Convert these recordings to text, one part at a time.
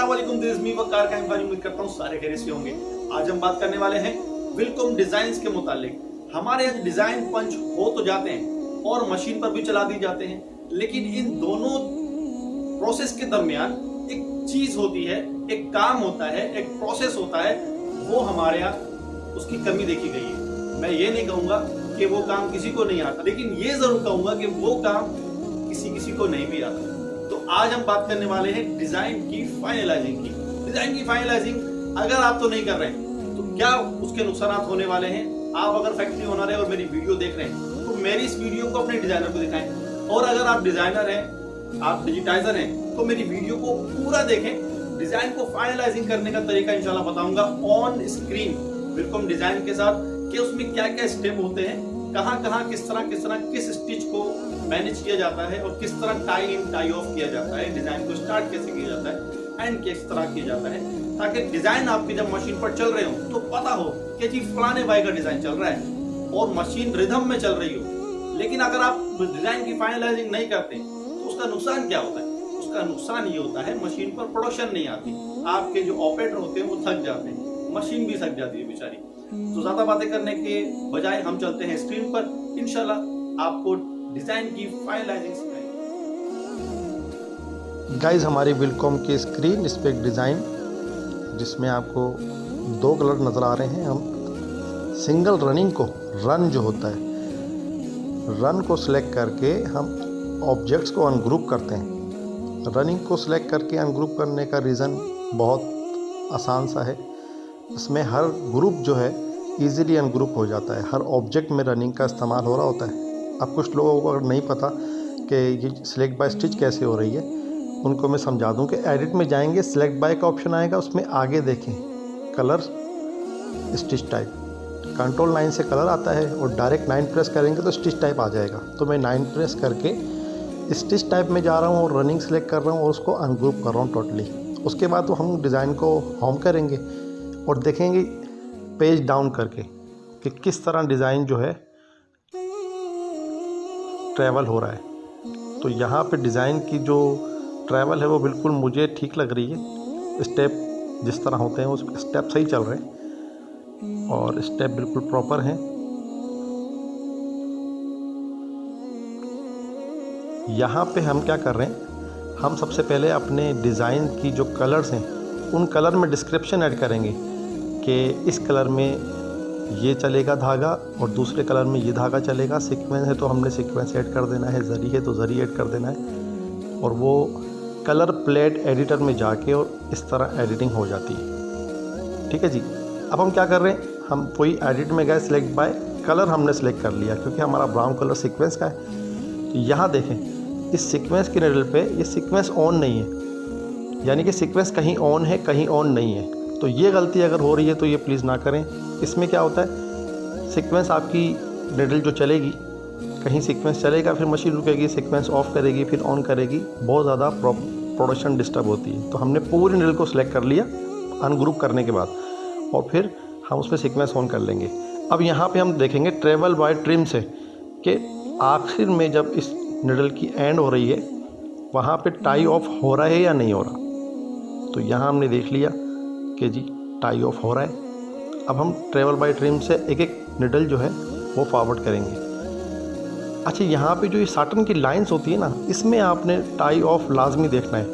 अस्सलाम वालेकुम, this is me वकार का उम्मीद करता हूँ सारे खैरियत से होंगे। आज हम बात करने वाले हैं विलकॉम डिजाइन्स के मुतालिक। हमारे यहाँ डिजाइन पंच हो तो जाते हैं और मशीन पर भी चला दी जाते हैं, लेकिन इन दोनों प्रोसेस के दरमियान एक चीज होती है, एक काम होता है, एक प्रोसेस होता है, वो हमारे यहाँ उसकी कमी देखी गई है। मैं ये नहीं कहूंगा कि वो काम किसी को नहीं आता, लेकिन ये जरूर कहूंगा कि वो काम किसी को नहीं भी आता। तो आज हम बात करने वाले हैं डिजाइन की फाइनलाइजिंग की। डिजाइन की फाइनलाइजिंग अगर आप तो नहीं कर रहे हैं तो क्या उसके नुकसान होने वाले हैं। आप अगर फैक्ट्री ओनर है और मेरी वीडियो देख रहे हैं तो मेरी इस वीडियो को अपने डिजाइनर को दिखाएं, और अगर आप डिजाइनर हैं, आप डिजिटाइजर हैं, तो मेरी वीडियो को पूरा देखें। डिजाइन को फाइनलाइजिंग करने का तरीका इंशाल्लाह बताऊंगा ऑन स्क्रीन विलकॉम डिजाइन के साथ, कि उसमें क्या क्या स्टेप होते हैं, कहां कहां किस तरह किस स्टिच को मैनेज किया जाता है और किस तरह टाई इन टाई ऑफ किया जाता है, डिजाइन को स्टार्ट कैसे किया जाता है, एंड किस तरह किया जाता है, ताकि डिजाइन आपकी जब मशीन पर चल रहे हो तो पता हो कि जी फलाने भाई का डिजाइन चल रहा है और मशीन रिदम में चल रही हो। लेकिन अगर आप डिजाइन की फाइनलाइजिंग नहीं करते तो उसका नुकसान क्या होता है? उसका नुकसान ये होता है मशीन पर प्रोडक्शन नहीं आती, आपके जो ऑपरेटर होते हैं वो थक जाते हैं, मशीन भी थक जाती है बेचारी। तो ज्यादा बातें करने के बजाय हम चलते हैं स्क्रीन पर, इंशाल्लाह आपको डिजाइन की फाइनलाइजिंग सिखाएंगे। गाइस, हमारी विलकॉम की स्क्रीन इस पे एक डिज़ाइन जिसमें आपको दो कलर नज़र आ रहे हैं। हम सिंगल रनिंग को, रन जो होता है, रन को सिलेक्ट करके हम ऑब्जेक्ट्स को अनग्रुप करते हैं। रनिंग को सिलेक्ट करके अनग्रुप करने का रीज़न बहुत आसान सा है। इसमें हर ग्रुप जो है इजीली अनग्रुप हो जाता है। हर ऑब्जेक्ट में रनिंग का इस्तेमाल हो रहा होता है। अब कुछ लोगों को अगर नहीं पता कि ये सिलेक्ट बाय स्टिच कैसे हो रही है, उनको मैं समझा दूं कि एडिट में जाएंगे, सिलेक्ट बाय का ऑप्शन आएगा, उसमें आगे देखें कलर स्टिच टाइप, कंट्रोल 9 से कलर आता है और डायरेक्ट 9 प्रेस करेंगे तो स्टिच टाइप आ जाएगा। तो मैं 9 प्रेस करके स्टिच टाइप में जा रहा हूँ और रनिंग सेलेक्ट कर रहा हूँ और उसको अनग्रुप कर रहा हूँ टोटली। उसके बाद तो हम डिज़ाइन को होम करेंगे और देखेंगे पेज डाउन करके कि किस तरह डिज़ाइन जो है ट्रैवल हो रहा है। तो यहाँ पे डिज़ाइन की जो ट्रैवल है वो बिल्कुल मुझे ठीक लग रही है। स्टेप जिस तरह होते हैं उस स्टेप सही चल रहे हैं और स्टेप बिल्कुल प्रॉपर हैं। यहाँ पे हम क्या कर रहे हैं, हम सबसे पहले अपने डिज़ाइन की जो कलर्स हैं उन कलर में डिस्क्रिप्शन ऐड करेंगे कि इस कलर में ये चलेगा धागा और दूसरे कलर में ये धागा चलेगा। सीक्वेंस है तो हमने सीक्वेंस ऐड कर देना है, जरी है तो जरी ऐड कर देना है, और वो कलर प्लेट एडिटर में जाके और इस तरह एडिटिंग हो जाती है। ठीक है जी। अब हम क्या कर रहे हैं, हम वही एडिट में गए, सिलेक्ट बाय कलर हमने सेलेक्ट कर लिया क्योंकि हमारा ब्राउन कलर सीक्वेंस का है। तो यहाँ देखें इस सीक्वेंस के निडल पे ये सीक्वेंस ऑन नहीं है, यानी कि सीक्वेंस कहीं ऑन है कहीं ऑन नहीं है। तो ये गलती अगर हो रही है तो ये प्लीज़ ना करें। इसमें क्या होता है, सीक्वेंस आपकी निडल जो चलेगी, कहीं सीक्वेंस चलेगा फिर मशीन रुकेगी, सीक्वेंस ऑफ करेगी फिर ऑन करेगी, बहुत ज़्यादा प्रोडक्शन डिस्टर्ब होती है। तो हमने पूरी निडल को सिलेक्ट कर लिया अनग्रुप करने के बाद, और फिर हम उसमें सीक्वेंस ऑन कर लेंगे। अब यहाँ पे हम देखेंगे ट्रेवल बाय ट्रिम से कि आखिर में जब इस निडल की एंड हो रही है वहाँ पे टाई ऑफ हो रहा है या नहीं हो रहा। तो यहाँ हमने देख लिया कि जी टाई ऑफ हो रहा है। अब हम ट्रेवल बाय ट्रिम से एक एक निडल जो है वो फॉरवर्ड करेंगे। अच्छा, यहाँ पे जो ये साटन की लाइंस होती है ना, इसमें आपने टाई ऑफ लाजमी देखना है,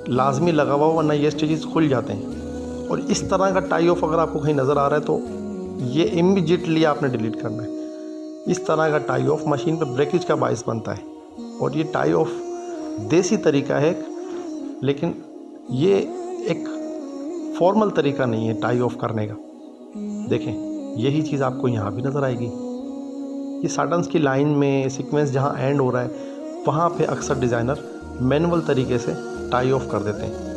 लाजमी लगा हुआ, वरना ये स्टिचेस खुल जाते हैं। और इस तरह का टाई ऑफ अगर आपको कहीं नज़र आ रहा है तो ये इमीडिएटली आपने डिलीट करना है। इस तरह का टाई ऑफ मशीन पे ब्रेकेज का बायस बनता है, और ये टाई ऑफ देसी तरीका है, लेकिन ये एक फॉर्मल तरीका नहीं है टाई ऑफ करने का। देखें यही चीज़ आपको यहाँ भी नज़र आएगी। ये साटन्स की लाइन में सीक्वेंस जहाँ एंड हो रहा है वहाँ पे अक्सर डिज़ाइनर मैनुअल तरीके से टाई ऑफ कर देते हैं।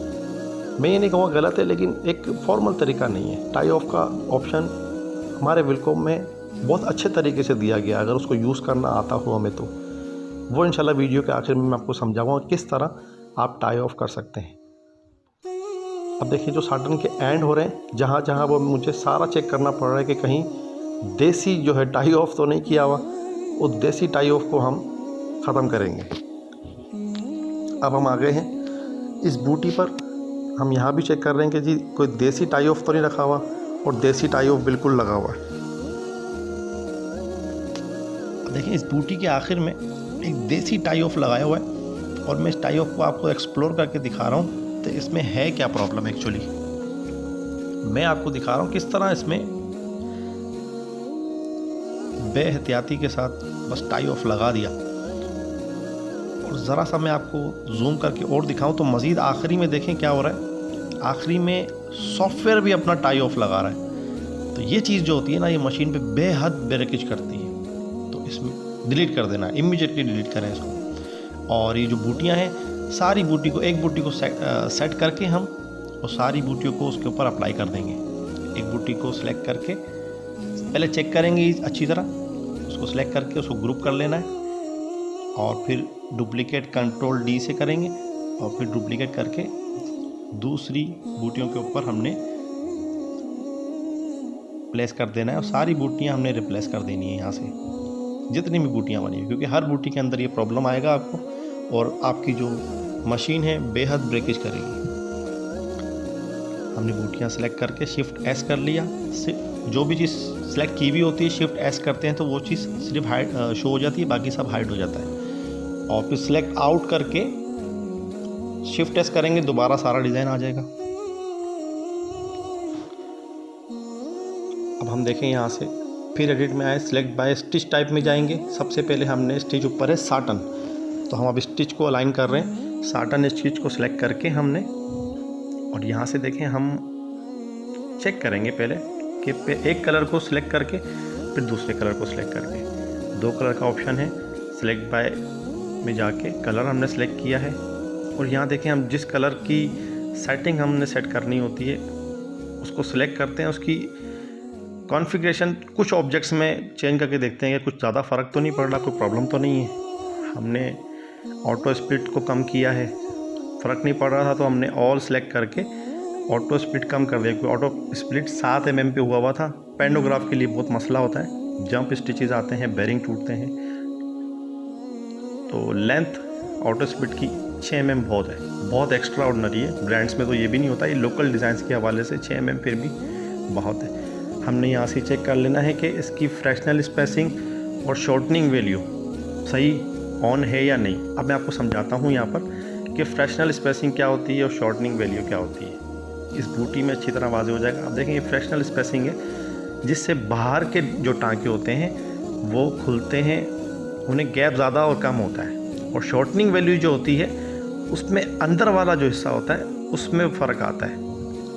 मैं ये नहीं कहूँगा गलत है, लेकिन एक फॉर्मल तरीका नहीं है। टाई ऑफ का ऑप्शन हमारे विलकॉम में बहुत अच्छे तरीके से दिया गया, अगर उसको यूज़ करना आता हो हमें तो वो इंशाल्लाह वीडियो के आखिर में मैं आपको समझाऊँगा किस तरह आप टाई ऑफ कर सकते हैं। अब देखिए जो साटन के एंड हो रहे हैं, जहाँ जहाँ वो मुझे सारा चेक करना पड़ रहा है कि कहीं देसी जो है टाई ऑफ तो नहीं किया हुआ। उस देसी टाई ऑफ को हम ख़त्म करेंगे। अब हम आ गए हैं इस बूटी पर हम यहाँ भी चेक कर रहे हैं कि जी कोई देसी टाई ऑफ तो नहीं रखा हुआ, और देसी टाई ऑफ बिल्कुल लगा हुआ है। देखिए इस बूटी के आखिर में एक देसी टाई ऑफ लगाया हुआ है, और मैं इस टाई ऑफ को आपको एक्सप्लोर करके दिखा रहा हूँ तो इसमें है क्या प्रॉब्लम। एक्चुअली मैं आपको दिखा रहा हूँ किस तरह इसमें बेहतियाती के साथ बस टाई ऑफ लगा दिया। और ज़रा सा मैं आपको जूम करके और दिखाऊं तो मज़ीद आखिरी में देखें क्या हो रहा है। आखिरी में सॉफ्टवेयर भी अपना टाई ऑफ लगा रहा है। तो ये चीज़ जो होती है ना, ये मशीन पे बेहद ब्रेकेज करती है। तो इसमें डिलीट कर देना, इमीडिएटली डिलीट करें इसको। और ये जो बूटियाँ हैं, सारी बूटी को, एक बूटी को सेट करके हम और सारी बूटियों को उसके ऊपर अप्लाई कर देंगे। एक बूटी को सिलेक्ट करके पहले चेक करेंगे अच्छी तरह, उसको सिलेक्ट करके उसको ग्रुप कर लेना है, और फिर डुप्लीकेट कंट्रोल डी से करेंगे, और फिर डुप्लीकेट करके दूसरी बूटियों के ऊपर हमने प्लेस कर देना है। और सारी बूटियां हमने रिप्लेस कर देनी है यहाँ से, जितनी भी बूटियां बनी है, क्योंकि हर बूटी के अंदर ये प्रॉब्लम आएगा आपको, और आपकी जो मशीन है बेहद ब्रेकेज करेगी। हमने बूटियां सेलेक्ट करके शिफ्ट एस कर लिया। जो भी चीज़ सेलेक्ट की भी होती है शिफ्ट एस करते हैं तो वो चीज़ सिर्फ हाइड शो हो जाती है, बाकी सब हाइड हो जाता है। और फिर सिलेक्ट आउट करके शिफ्ट एस करेंगे, दोबारा सारा डिज़ाइन आ जाएगा। अब हम देखें यहाँ से फिर एडिट में आए, सिलेक्ट बाय स्टिच टाइप में जाएंगे। सबसे पहले हमने स्टिच ऊपर है साटन, तो हम अब स्टिच को अलाइन कर रहे हैं। साटन स्टिच को सिलेक्ट करके हमने, और यहाँ से देखें हम चेक करेंगे पहले कि एक कलर को सिलेक्ट करके फिर दूसरे कलर को सिलेक्ट करके, 2 कलर का ऑप्शन है। सिलेक्ट बाय में जाके कलर हमने सेलेक्ट किया है, और यहाँ देखें हम जिस कलर की सेटिंग हमने सेट करनी होती है उसको सिलेक्ट करते हैं। उसकी कॉन्फ़िगरेशन कुछ ऑब्जेक्ट्स में चेंज करके देखते हैं कि कुछ ज़्यादा फ़र्क तो नहीं पड़ रहा, कोई प्रॉब्लम तो नहीं है। हमने ऑटो स्प्लिट को कम किया है, फ़र्क नहीं पड़ रहा था तो हमने ऑल सेलेक्ट करके ऑटो स्प्लिट कम कर दिया, क्योंकि ऑटो स्प्लिट 7 mm पे हुआ था। पेंडोग्राफ के लिए बहुत मसला होता है, जंप स्टिचेस आते हैं, बेरिंग टूटते हैं। तो लेंथ ऑटो स्प्लिट की 6 mm बहुत है, बहुत एक्स्ट्रा ऑर्डिनरी है। ब्रांड्स में तो ये भी नहीं होता, ये लोकल डिज़ाइंस के हवाले से 6 mm फिर भी बहुत है। हमने यहाँ से चेक कर लेना है कि इसकी फ्रैक्शनल स्पेसिंग और शॉर्टनिंग वैल्यू सही ऑन है या नहीं। अब मैं आपको समझाता हूँ यहाँ पर कि फ्रैक्शनल स्पेसिंग क्या होती है और शॉर्टनिंग वैल्यू क्या होती है। इस बूटी में अच्छी तरह वाज़ेह हो जाएगा। अब देखें ये फ्रैक्शनल स्पेसिंग है, जिससे बाहर के जो टाँके होते हैं वो खुलते हैं, उन्हें गैप ज़्यादा और कम होता है। और शॉर्टनिंग वैल्यू जो होती है उसमें अंदर वाला जो हिस्सा होता है उसमें फ़र्क आता है।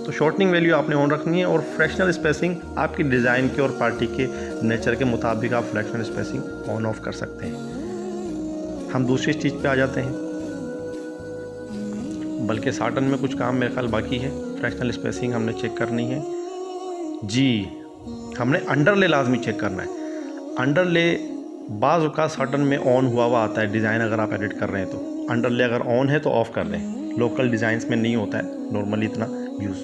तो शॉर्टनिंग वैल्यू आपने ऑन रखनी है, और फ्रैक्शनल स्पेसिंग आपकी डिज़ाइन के और पार्टी के नेचर के मुताबिक आप फ्रैक्शनल स्पेसिंग ऑन ऑफ कर सकते हैं। हम दूसरी चीज़ पे आ जाते हैं, बल्कि साटन में कुछ काम मेरे ख्याल बाकी है। फ्रैक्शनल स्पेसिंग हमने चेक करनी है जी, हमने अंडरले लाजमी चेक करना है। अंडरले बाज़ औक़ात साटन में ऑन हुआ आता है डिज़ाइन, अगर आप एडिट कर रहे हैं तो अंडरले अगर ऑन है तो ऑफ़ कर दें। लोकल डिज़ाइंस में नहीं होता है नॉर्मली इतना यूज़।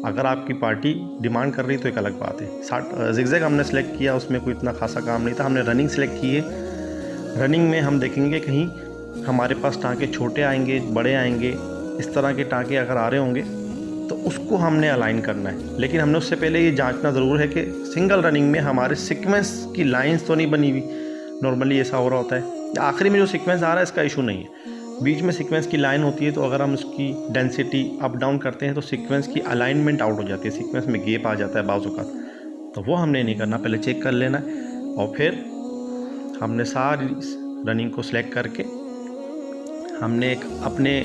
अगर आपकी पार्टी डिमांड कर रही तो एक अलग बात है। ज़िगज़ैग हमने सेलेक्ट किया, उसमें कोई इतना खासा काम नहीं था। हमने रनिंग सेलेक्ट की है। रनिंग में हम देखेंगे कहीं हमारे पास टाँके छोटे आएंगे, बड़े आएंगे, इस तरह के टाँके अगर आ रहे होंगे तो उसको हमने अलाइन करना है। लेकिन हमने उससे पहले ये जांचना ज़रूर है कि सिंगल रनिंग में हमारे सीक्वेंस की लाइंस तो नहीं बनी हुई। नॉर्मली ऐसा हो रहा होता है, आखिरी में जो सीक्वेंस आ रहा है इसका इशू नहीं है, बीच में सीक्वेंस की लाइन होती है। तो अगर हम उसकी डेंसिटी अप डाउन करते हैं तो सीक्वेंस की अलाइनमेंट आउट हो जाती है, सीक्वेंस में गैप आ जाता है बाजू का। तो वो हमने नहीं करना, पहले चेक कर लेना है। और फिर हमने सारी रनिंग को सिलेक्ट करके हमने एक अपने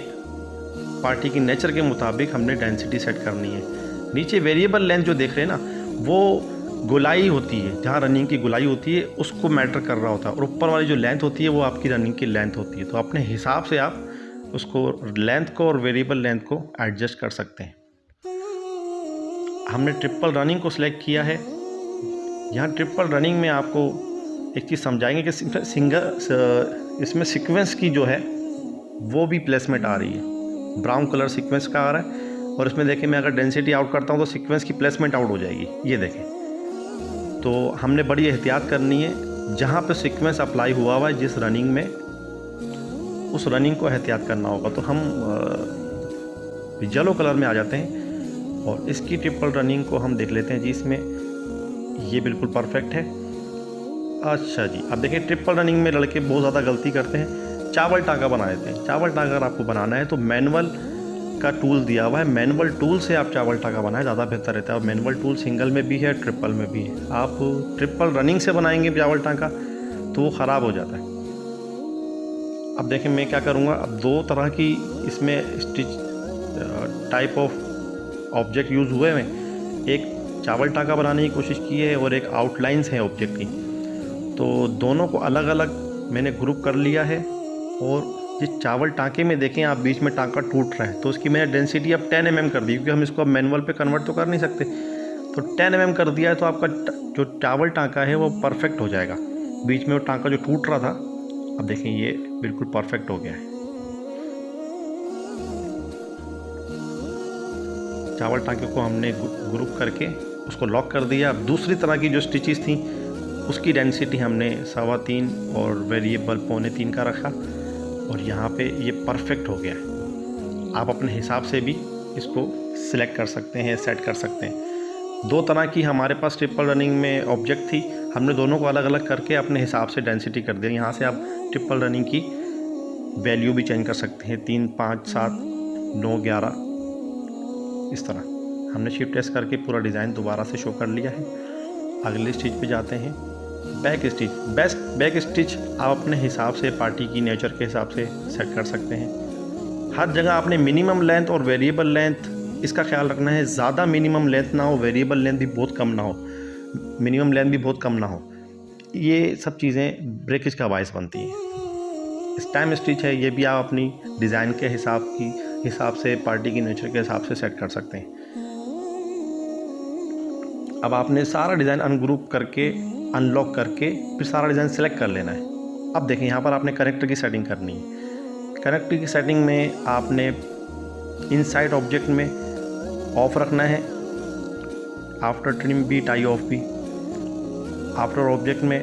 पार्टी की नेचर के मुताबिक हमने डेंसिटी सेट करनी है। नीचे वेरिएबल लेंथ जो देख रहे हैं ना, वो गोलाई होती है, जहाँ रनिंग की गोलाई होती है उसको मैटर कर रहा होता है, और ऊपर वाली जो लेंथ होती है वो आपकी रनिंग की लेंथ होती है। तो अपने हिसाब से आप उसको लेंथ को और वेरिएबल लेंथ को एडजस्ट कर सकते हैं। हमने ट्रिपल रनिंग को सिलेक्ट किया है। यहाँ ट्रिपल रनिंग में आपको एक चीज़ समझाएंगे कि सिंगल इसमें सीक्वेंस की जो है वो भी प्लेसमेंट आ रही है। ब्राउन कलर सीक्वेंस का आ रहा है, और इसमें देखें मैं अगर डेंसिटी आउट करता हूँ तो सीक्वेंस की प्लेसमेंट आउट हो जाएगी, ये देखें। तो हमने बड़ी एहतियात करनी है, जहाँ पे सीक्वेंस अप्लाई हुआ है जिस रनिंग में, उस रनिंग को एहतियात करना होगा। तो हम येलो कलर में आ जाते हैं। और इसकी ट्रिपल रनिंग को हम देख लेते हैं जी, इसमें ये बिल्कुल परफेक्ट है। अच्छा जी, अब देखिए ट्रिपल रनिंग में लड़के बहुत ज़्यादा गलती करते हैं, चावल टाँका बना देते हैं। चावल टाँका अगर आपको बनाना है तो मैनुअल का टूल दिया हुआ है, मैनुअल टूल से आप चावल टाँका बनाएं, ज़्यादा बेहतर रहता है। और मैनुअल टूल सिंगल में भी है, ट्रिपल में भी है। आप ट्रिपल रनिंग से बनाएंगे चावल टाँका तो वो ख़राब हो जाता है। अब देखें मैं क्या करूँगा, अब दो तरह की इसमें stitch type of object use हुए हैं। एक चावल टाँका बनाने की कोशिश की है और एक आउटलाइंस है ऑब्जेक्ट की, तो दोनों को अलग अलग मैंने ग्रुप कर लिया है। और जिस चावल टाँके में देखें आप बीच में टाँका टूट रहा है, तो उसकी मैंने डेंसिटी अब 10 mm कर दी, क्योंकि हम इसको अब मैनुअल पे कन्वर्ट तो कर नहीं सकते। तो 10 mm कर दिया है, तो आपका जो चावल टाँका है वो परफेक्ट हो जाएगा। बीच में वो टाँका जो टूट रहा था, अब देखें ये बिल्कुल परफेक्ट हो गया है। चावल टाँके को हमने ग्रुप करके उसको लॉक कर दिया। अब दूसरी तरह की जो स्टिचेस थी उसकी डेंसिटी हमने 3.25 और वेरिएबल 2.25 का रखा, और यहाँ पे ये परफेक्ट हो गया है। आप अपने हिसाब से भी इसको सिलेक्ट कर सकते हैं, सेट कर सकते हैं। दो तरह की हमारे पास ट्रिपल रनिंग में ऑब्जेक्ट थी, हमने दोनों को अलग अलग करके अपने हिसाब से डेंसिटी कर दिया। यहाँ से आप ट्रिपल रनिंग की वैल्यू भी चेंज कर सकते हैं, 3, 5, 7, 9, 11 इस तरह। हमने शिफ्ट एस करके पूरा डिज़ाइन दोबारा से शो कर लिया है। अगले स्टिच पे जाते हैं, बैक स्टिच। बैक स्टिच आप अपने हिसाब से पार्टी की नेचर के हिसाब से सेट कर सकते हैं। हर जगह आपने मिनिमम लेंथ और वेरिएबल लेंथ इसका ख्याल रखना है, ज़्यादा मिनिमम लेंथ ना हो, वेरिएबल लेंथ भी बहुत कम ना हो, मिनिमम लेंथ भी बहुत कम ना हो। ये सब चीज़ें ब्रेकेज का बायस बनती हैं। स्टैम स्टिच है, ये भी आप अपनी डिज़ाइन के हिसाब से पार्टी की नेचर के हिसाब से सेट कर सकते हैं। अब आपने सारा डिज़ाइन अनग्रुप करके अनलॉक करके फिर सारा डिज़ाइन सेलेक्ट कर लेना है। अब देखें यहाँ पर आपने कनेक्टर की सेटिंग करनी है। कनेक्टर की सेटिंग में आपने इनसाइड ऑब्जेक्ट में ऑफ रखना है, आफ्टर ट्रिम भी, टाई ऑफ भी। आफ्टर ऑब्जेक्ट में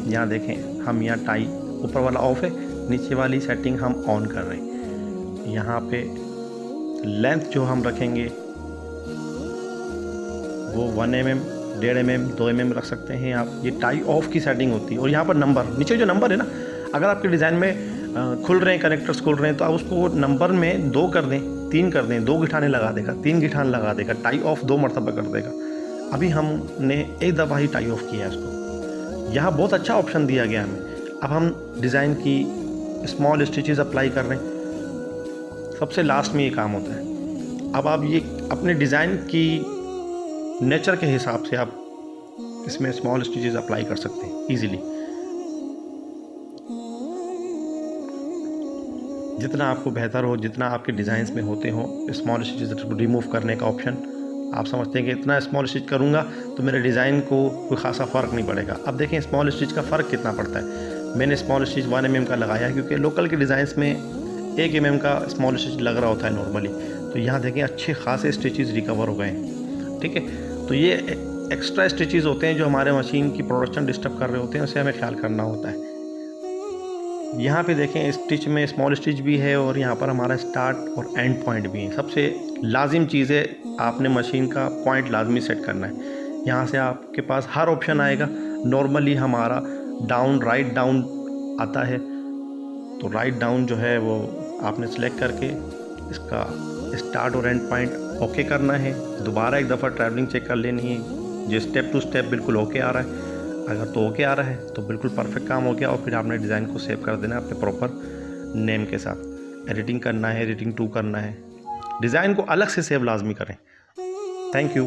यहाँ देखें हम यहाँ टाई ऊपर वाला ऑफ है, नीचे वाली सेटिंग हम ऑन कर रहे हैं। यहाँ पे लेंथ जो हम रखेंगे वो 1 mm, 1.5 mm, 2 mm रख सकते हैं आप। ये टाई ऑफ की सेटिंग होती है। और यहाँ पर नंबर, नीचे जो नंबर है ना, अगर आपके डिज़ाइन में खुल रहे हैं, कनेक्टर्स खुल रहे हैं, तो आप उसको नंबर में 2 कर दें, 3 कर दें, 2 गिठाने लगा देगा, 3 गिठान लगा देगा, टाई ऑफ 2 मरतबा कर देगा। अभी हमने एक दफ़ा ही टाई ऑफ किया है इसको। यहाँ बहुत अच्छा ऑप्शन दिया गया हमें। अब हम डिज़ाइन की स्मॉल स्टिचेस अप्लाई कर रहे हैं, सबसे लास्ट में ये काम होता है। अब आप ये अपने डिज़ाइन की नेचर के हिसाब से आप इसमें स्मॉल स्टिचेस अप्लाई कर सकते हैं इजीली। जितना आपको बेहतर हो, जितना आपके डिज़ाइंस में होते हो स्मॉल स्टिचेस रिमूव करने का ऑप्शन, आप समझते हैं कि इतना स्मॉल स्टिच करूँगा तो मेरे डिज़ाइन को कोई ख़ासा फ़र्क नहीं पड़ेगा। अब देखें स्मॉल स्टिच का फ़र्क कितना पड़ता है। मैंने स्मॉल स्टिच 1 mm का लगाया है, क्योंकि लोकल के डिज़ाइंस में 1 mm का स्मॉल स्टिच लग रहा होता है नॉर्मली। तो यहाँ देखें अच्छे खासे स्टिचेस रिकवर हो गए हैं। ठीक है, तो ये एक्स्ट्रा स्टिचेस होते हैं जो हमारे मशीन की प्रोडक्शन डिस्टर्ब कर रहे होते हैं, उसे हमें ख्याल करना होता है। यहाँ पे देखें स्टिच में स्मॉल स्टिच भी है, और यहाँ पर हमारा स्टार्ट और एंड पॉइंट भी है। सबसे लाजिम चीज़ है, आपने मशीन का पॉइंट लाजमी सेट करना है। यहाँ से आपके पास हर ऑप्शन आएगा। नॉर्मली हमारा डाउन, राइट डाउन आता है, तो राइट डाउन जो है वो आपने सेलेक्ट करके इसका स्टार्ट और एंड पॉइंट ओके करना है। दोबारा एक दफ़ा ट्रैवलिंग चेक कर लेनी है, जो स्टेप टू स्टेप बिल्कुल ओके आ रहा है। अगर तो ओके आ रहा है तो बिल्कुल परफेक्ट काम हो गया। और फिर आपने डिज़ाइन को सेव कर देना है अपने प्रॉपर नेम के साथ। एडिटिंग करना है, एडिटिंग 2 करना है। डिज़ाइन को अलग से सेव लाजमी करें। Thank you.